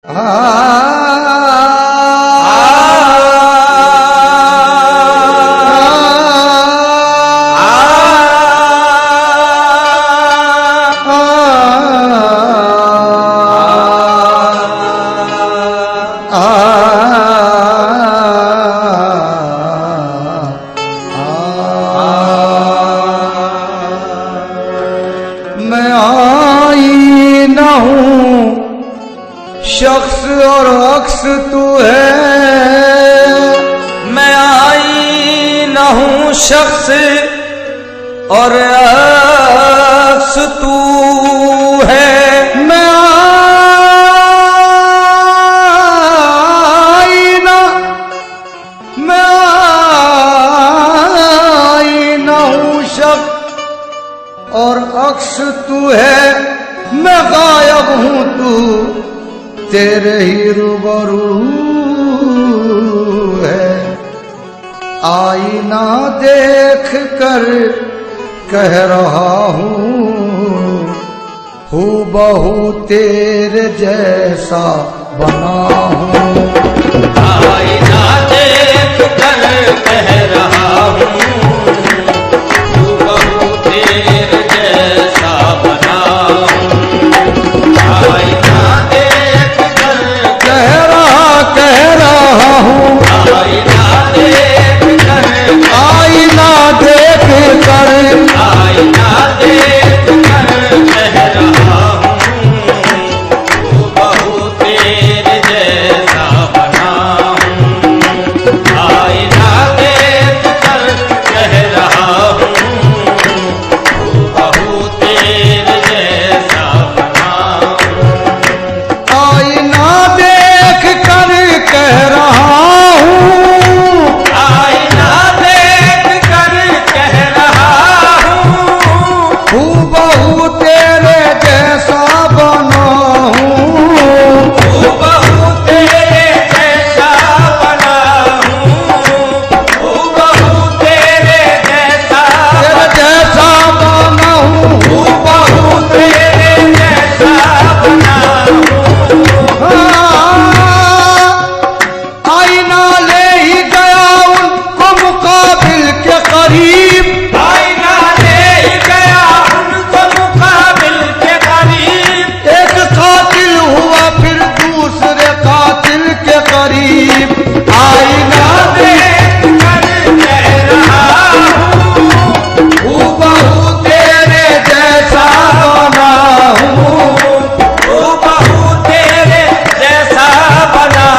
मैं आईना हूँ शख्स और अक्स तू है। मैं आईना हूँ शख्स और अक्स तू है। मैं आईना हूँ शख्स और अक्स तू है। मैं गायब हूँ तू तेरे ही रूबरू है। आईना देख कर कह रहा हूँ हूबहू तेरे जैसा बना हूँ। आईना देख कर कह रहा हूँ हूबहू तेरे जैसा बना हूँ। आईना देख कर कह रहा हूँ आईना देख कर आईना देख कर आईना देख कर कह रहा हूँ हूबहू तेरे जैसा बना हूँ। आईना देख कर कह रहा हूँ हूबहू तेरे जैसा बना हूँ। आईना देख कर कह रहा हूँ आईना देख कर कह रहा हूँ हूबहू तेरे जैसा बना हूँ। हूबहू तेरे जैसा बना हूँ हूबहू तेरे जैसा बना हूँ हूबहू तेरे जैसा बना हूँ। आईना ले ही गया उनको मुकाबिल के करीब। आईना ले गया उनको मुकाबिल के करीब। एक कातिल हुआ फिर दूसरे कातिल के करीब। आईना देख कर कह रहा हूँ हूबहू तेरे जैसा बना हूँ। हूबहू तेरे जैसा बना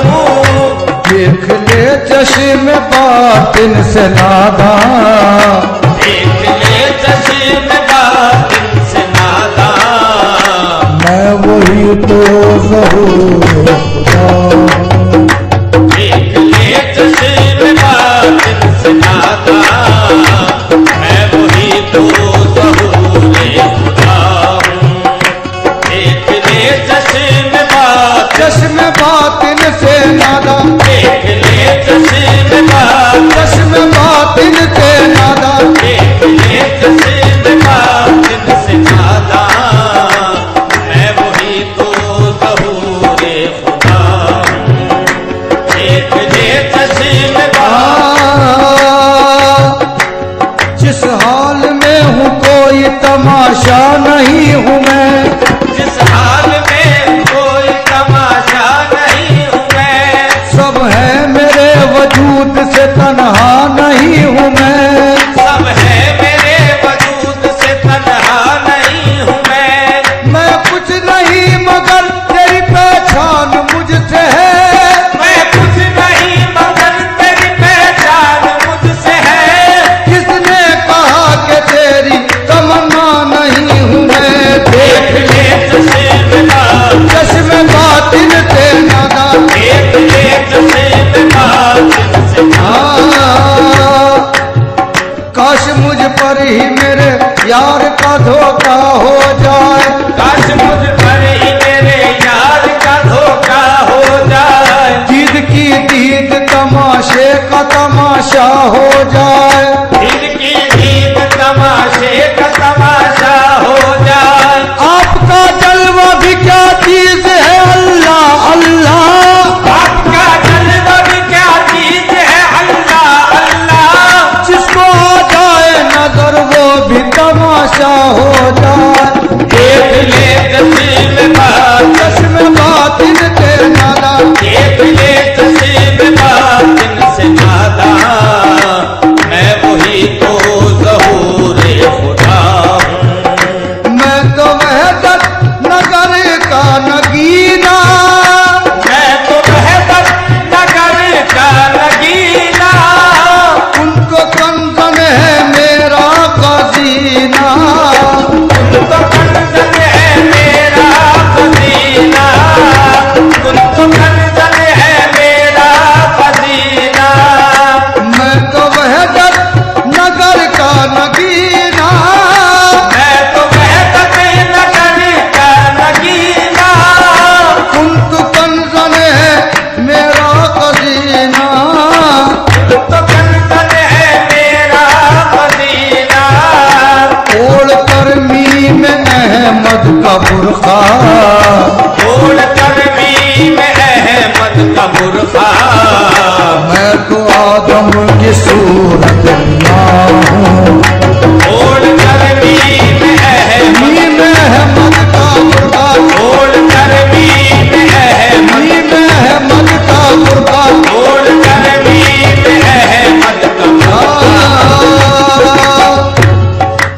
हूँ। देख ले चश्म बातिन से नादा देख ले चश्म बातिन से नादा। मैं वही तो ज़हूर खुदा हूँ। देख ले चश्म बातिन से नादा। मैं वही तो ज़हूर खुदा हूँ। देख ले चश्म बातिन से नादा देख ले चश्म बातिन से नादा। देख ले चश्म बातिन से नादा। मैं वही तो ज़हूर खुदा हूँ। देख ले चश्म जिस हाल में हूँ कोई तमाशा नहीं हूँ मैं। जिस हाल में कोई तमाशा नहीं हूँ मैं। सब है मेरे वजूद से तन्हा नहीं हूँ मैं। सब है मेरे वजूद से तन्हा नहीं हूँ मैं कुछ नहीं मगर तेरी पहचान मुझसे है। मैं कुछ नहीं मगर तेरी पहचान मुझसे है। किसने कहा कि तेरी तमन्ना नहीं हूँ मैं। देख ले चश्म बातिन से नादा। देख ले चश्म बातिन से नादा। काश मुझ पर ही मेरे यार का धोखा हो जाए। काश मुझ पर ही मेरे यार का धोखा हो जाए। दीद की दीद तमाशे का तमाशा हो जाए। दीद की दीद तमाशे का तमाशा हो जाए। आपका जलवा भी क्या चीज है अल्लाह पुरखा। मैं तो आदम की सूरत लिया हूँ, ओढ़ कर मीम मीम अहमद का बुर्का, ओढ़ कर मीम मीम अहमद का बुर्का। ओढ़ कर मीम अहमद का।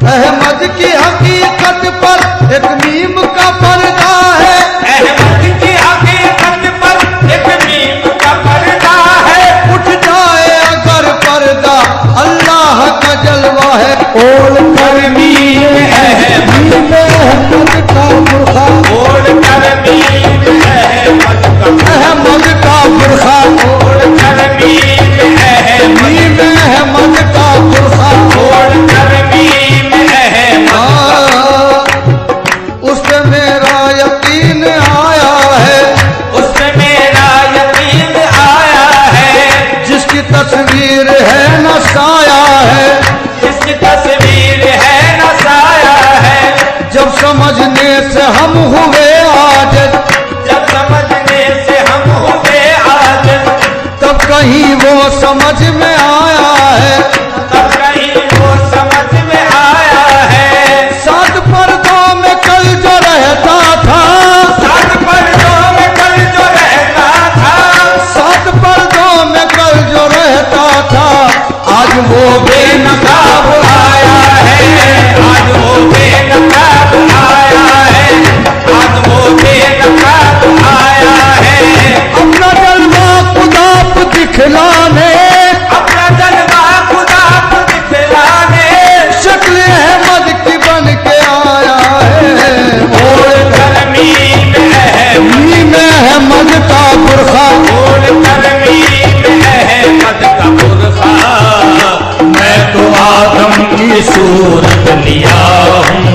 अहमद की हकीकत पर एक मीम का पर्दा है, अहमद की हकीकत पर एक मीम का पर्दा है। उठ जाए अगर पर्दा अल्लाह का जलवा है। ओढ़ कर मीम अहमद का बुर्का, ओढ़ कर मीम अहमद का। अहमद का बुर्का, ओढ़ कर मीम मीम अहमद का बुर्का। ओढ़ कर मीम उसमें मेरा यकीन आया है, उसमें मेरा यकीन आया है। जिसकी तस्वीर है न साया है, जिसकी तस्वीर है न साया है। जब समझने से हम हुए आज, जब समझने से हम हुए आज, तब कहीं वो समझ में आया है। तब कहीं वो समझ में आया है। सात पर्दों में कल जो रहता था, सात पर्दों में कल जो रहता था, सात पर्दों में कल जो रहता था, आज वो बेनकाब आया है। आज वो बेनकाब आया है। आज वो बेनकाब आया है। अपना जलवा खुदा को दिखलाने, अपना जलवा खुदा को दिखलाने शक्ल अहमद की बन के आया है। ओढ़ कर मीम मीम अहमद का बुर्का, ओढ़ कर मीम अहमद का पुरखा। मैं तो आदम की सूरत लिया हूँ,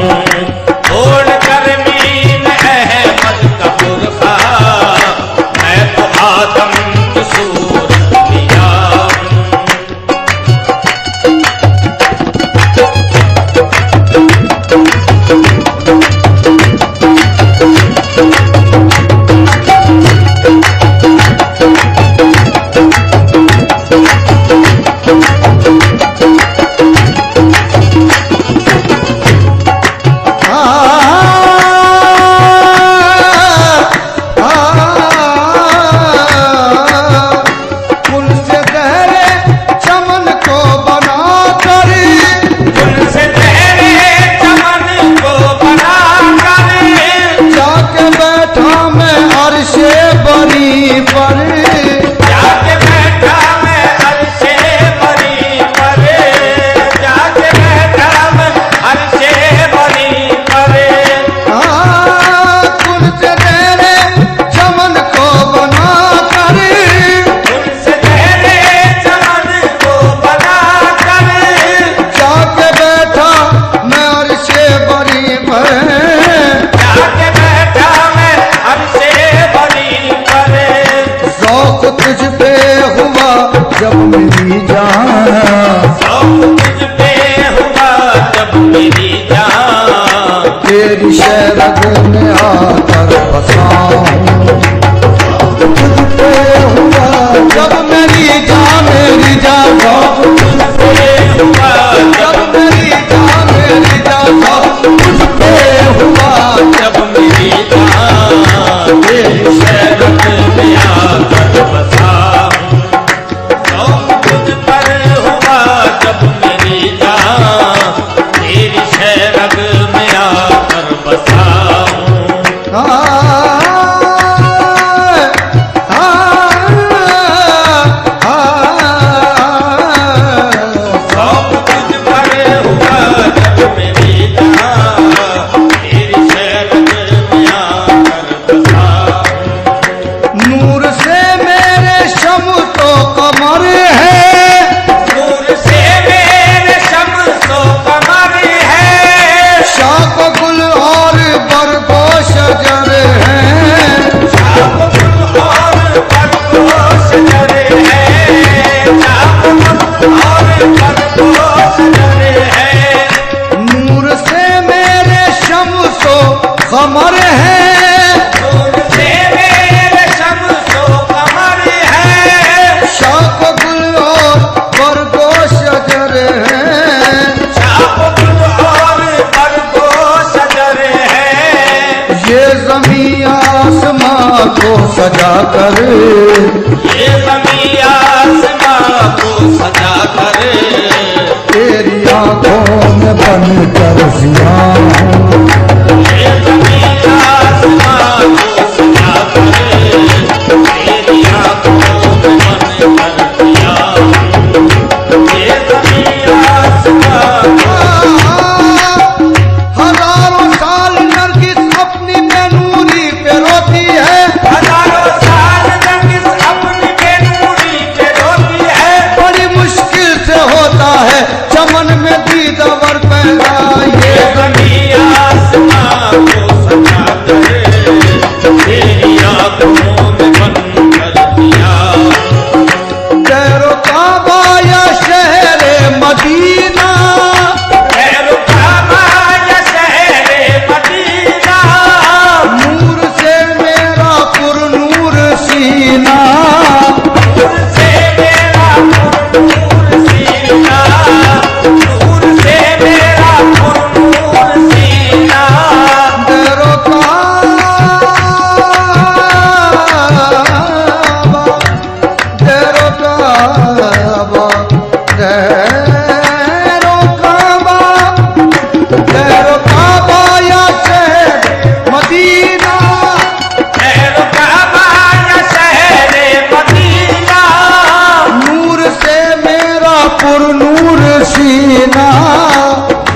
ओढ़ कर मीम अहमद का पुरखा। मैं तो आदम की सूरत लिया हूँ। फूल से गहरे चमन को बना कर, फूल से तेरे चमन को बना कर जाके बैठा मैं अर्शे बरी पर। जाके बैठा मैं अर्शे बरी पर। जाके बैठा मैं अर्शे बरी पर। फूल से गहरे चमन को बना कर, फूल से तेरे चमन को बना कर जाके बैठा मैं अर्शे बरी पर। जाके बैठा मैं अर्शे बरी पर। शौक तुझ पे हुआ जब मेरी जान, शौक तुझ पे हुआ जब मेरी जान। तेरी शहरत में आकर बसा हूँ। तुझ पे हुआ जब मेरी जान, मेरी जान, शौक तुझ पे हुआ जब मेरी जान, मेरी जान, शौक तुझ पे हुआ जब मेरी जान तेरी शहरत में आकर बसा हूँ। शौक तुझ पर हुआ जब मेरी जान तेरी शहरत में आकर बसा हूँ। को सजा कर, ये ज़मीं आसमां को सजा कर, तेरी आंखों में बन कर जिया हूँ। ये ज़मीं आसमां को सजा कर, तेरी आंखों में बन कर जिया हूँ। ये ज़मीं आसमां हजारों साल नरगिस अपनी बेनूरी पे रोती है, हजारों साल नरगिस अपनी बेनूरी पे रोती है, बड़ी मुश्किल से होता है चमन में दीदावर पैदा। ये ज़मीं आसमां को सजा कर, तेरी आंखों में बन कर दिया। कैरो काबा या शहरे मदीना, कैरो काबा या शहरे मदीना, नूर से मेरा पुरनूर सीना, नूर से मेरा पुरनूर सीना, नूर से मेरा पुरनूर सीना। कैरो काबा, कैरो काबा, कैरो काबा, कैरो काबा या शहर मदीना, कैरो काबा या शहरे मदीना, नूर से मेरा पुरनूर सीना,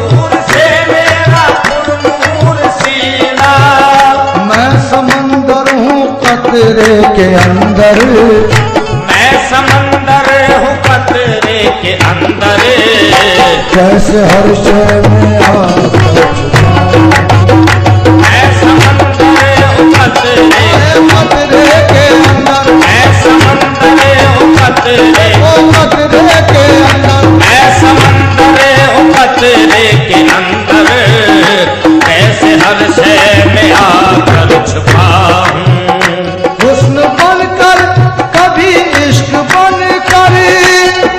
नूर से मेरा पुरनूर सीना। मैं समंदर हूँ कतरे के अंदर, मैं समंदर हूँ कतरे के अंदर, कैसे हर शय में आकर मैं समंदर हूँ कतरे, कतरे के अंदर, मैं समंदर हूँ कतरे, ओ कतरे के अंदर, मैं समंदर हूँ कतरे के अंदर, कैसे हर शय में आकर छुपा हूँ। हुस्न बनकर कभी इश्क बनकर,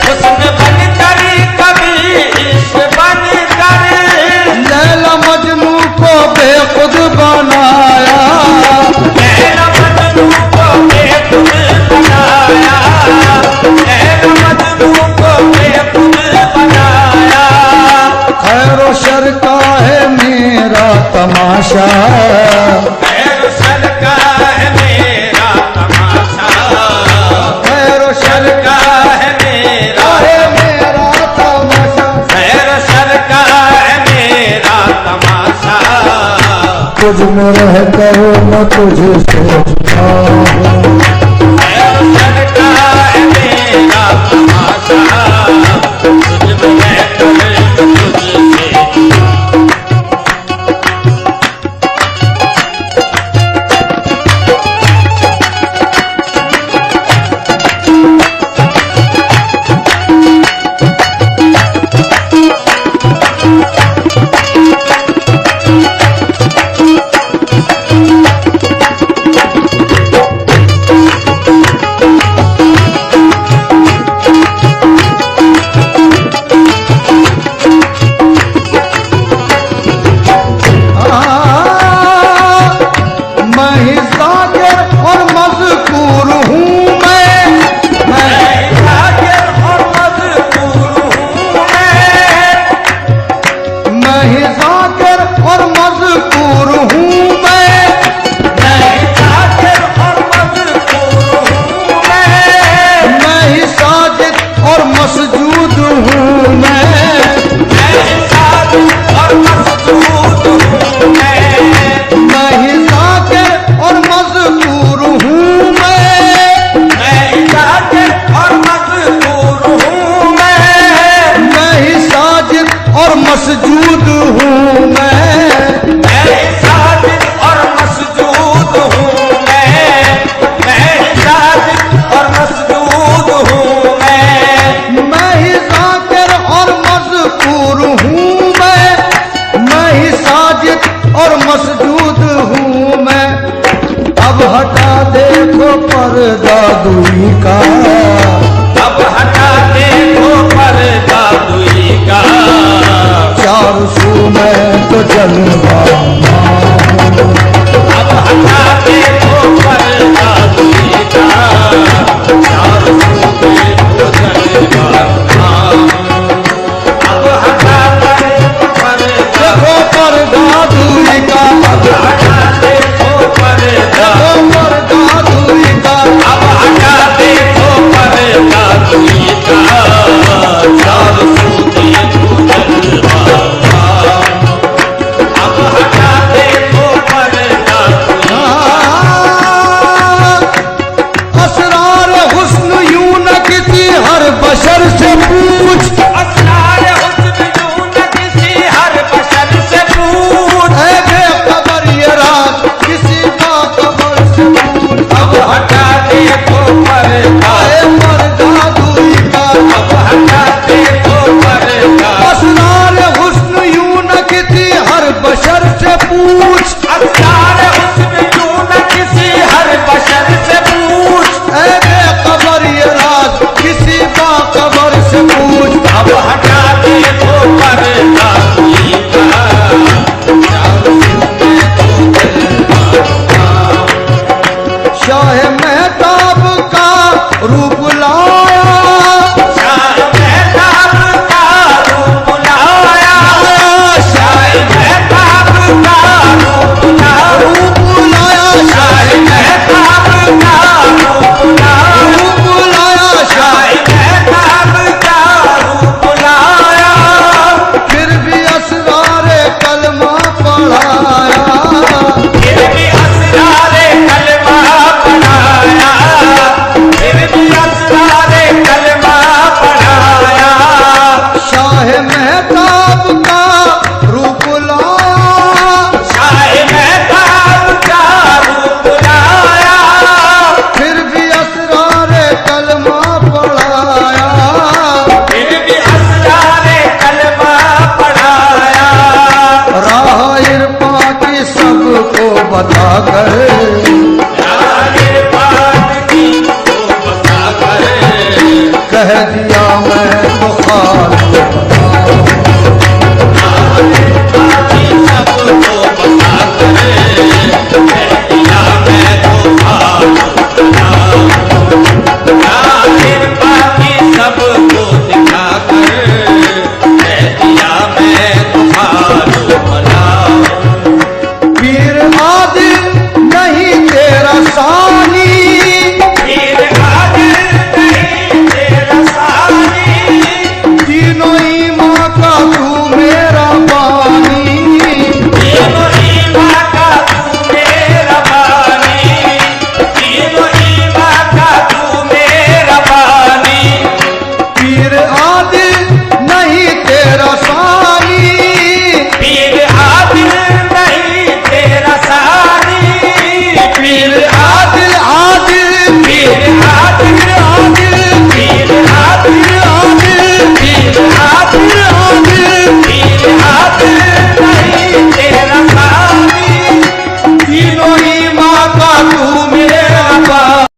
हुस्न बनकर कभी इश्क बनकर, लैला मजनू को बेखुद बनाया, लैला मजनू को बेखुद बनाया, लैला मजनू को बेखुद बनाया। खैरो शर का है मेरा तमाशा, खैर शर का है मेरा तमाशा, खैरो शर शर का है मेरा, है मेरा तमाशा, खैर शर का है मेरा तमाशा। तुझ में रह कर मैं तुझे सोचता हूँ, खैर शर का है मेरा तमाशा, तुझ में रहकर मैं तुझसे। मैं ही जाकिर और मज़कूर हूँ मैं जाकिर और मज़कूर हूँ मैं ही जाकिर और मज़कूर हूँ मैं जाकिर और मज़कूर हूँ मैं ही साजिद और मसजूद हूँ मैं साजिद और मसजूद हूँ मैं ही जाकिर और मज़कूर हूँ मैं जाकिर और मज़कूर हूँ मैं ही साजिद और मसजूद हूँ मैं साजिद और मसजूद हूँ मैं साजिद और मसजूद हूँ मैं ही जाकिर और मज़कूर हूँ मैं ही साजिद और मसजूद हूँ मैं। अब हटा देखो पर्दा दुई का, अब हटा देखो पर्दा दुई का, चार सू में तो जलवा अब हटा देखो पर्दा मेहताब का रूप लाया, शाह मेहताब का रूप लाया, शाह मेहताब का रूप लाया, रूप लाया शाह मेहताब का रूप लाया, रूप लाया शाह मेहताब का रूप लाया, फिर भी असरारे कलमा पढ़ाया, फिर भी असरारे कलमा पढ़ाया, फिर भी असरारे कलमा पढ़ाया, शाह मेहताब का रूप लाया, शाह मेहताब का रूप लाया, फिर भी असरारे कलमा पढ़ाया, फिर भी असरारे कलमा पढ़ाया, राह इरफां की सबको बताकर, राह बात की को बताकर, कह